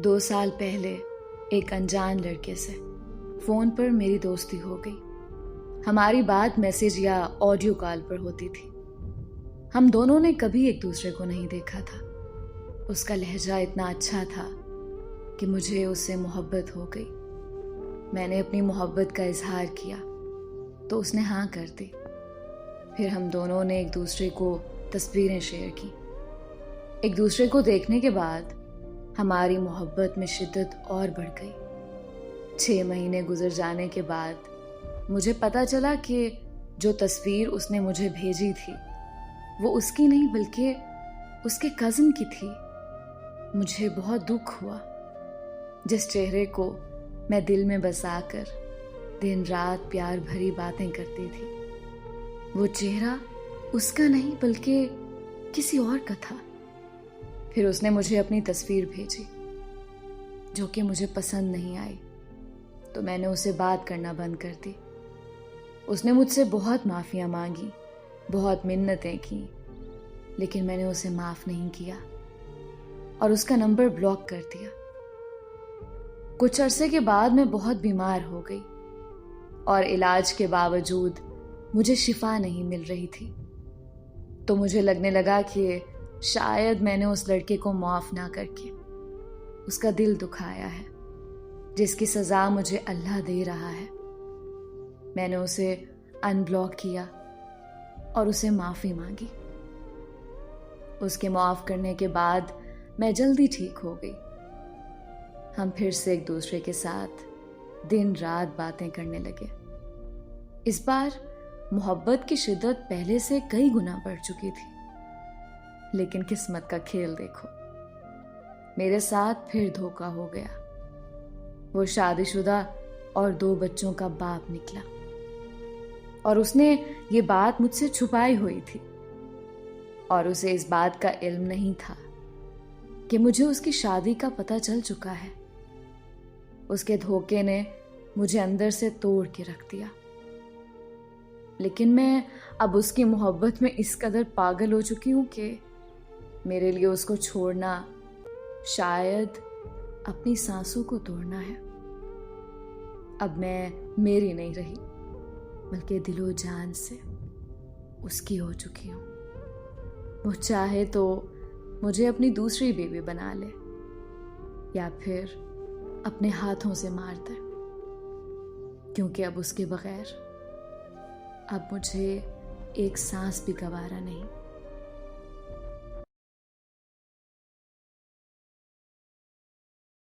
2 साल पहले एक अनजान लड़के से फ़ोन पर मेरी दोस्ती हो गई। हमारी बात मैसेज या ऑडियो कॉल पर होती थी। हम दोनों ने कभी एक दूसरे को नहीं देखा था। उसका लहजा इतना अच्छा था कि मुझे उससे मोहब्बत हो गई। मैंने अपनी मोहब्बत का इजहार किया तो उसने हाँ कर दी। फिर हम दोनों ने एक दूसरे को तस्वीरें शेयर की। एक दूसरे को देखने के बाद हमारी मोहब्बत में शिद्दत और बढ़ गई। 6 महीने गुजर जाने के बाद मुझे पता चला कि जो तस्वीर उसने मुझे भेजी थी वो उसकी नहीं बल्कि उसके कज़न की थी। मुझे बहुत दुख हुआ। जिस चेहरे को मैं दिल में बसाकर दिन रात प्यार भरी बातें करती थी, वो चेहरा उसका नहीं बल्कि किसी और का था। फिर उसने मुझे अपनी तस्वीर भेजी जो कि मुझे पसंद नहीं आई, तो मैंने उसे बात करना बंद कर दी। उसने मुझसे बहुत माफ़ियाँ मांगी, बहुत मिन्नतें की, लेकिन मैंने उसे माफ़ नहीं किया और उसका नंबर ब्लॉक कर दिया। कुछ अरसे के बाद मैं बहुत बीमार हो गई और इलाज के बावजूद मुझे शिफा नहीं मिल रही थी। तो मुझे लगने लगा कि शायद मैंने उस लड़के को माफ़ ना करके उसका दिल दुखाया है, जिसकी सज़ा मुझे अल्लाह दे रहा है। मैंने उसे अनब्लॉक किया और उसे माफ़ी मांगी। उसके माफ़ करने के बाद मैं जल्दी ठीक हो गई। हम फिर से एक दूसरे के साथ दिन रात बातें करने लगे। इस बार मोहब्बत की शिद्दत पहले से कई गुना बढ़ चुकी थी। लेकिन किस्मत का खेल देखो, मेरे साथ फिर धोखा हो गया। वो शादीशुदा और 2 बच्चों का बाप निकला और उसने ये बात मुझसे छुपाई हुई थी और उसे इस बात का इल्म नहीं था कि मुझे उसकी शादी का पता चल चुका है। उसके धोखे ने मुझे अंदर से तोड़ के रख दिया। लेकिन मैं अब उसकी मोहब्बत में इस कदर पागल हो चुकी हूं कि मेरे लिए उसको छोड़ना शायद अपनी सांसों को तोड़ना है। अब मैं मेरी नहीं रही बल्कि दिलो जान से उसकी हो चुकी हूँ। वो चाहे तो मुझे अपनी दूसरी बीवी बना ले या फिर अपने हाथों से मार दे, क्योंकि अब उसके बगैर अब मुझे एक सांस भी गवारा नहीं।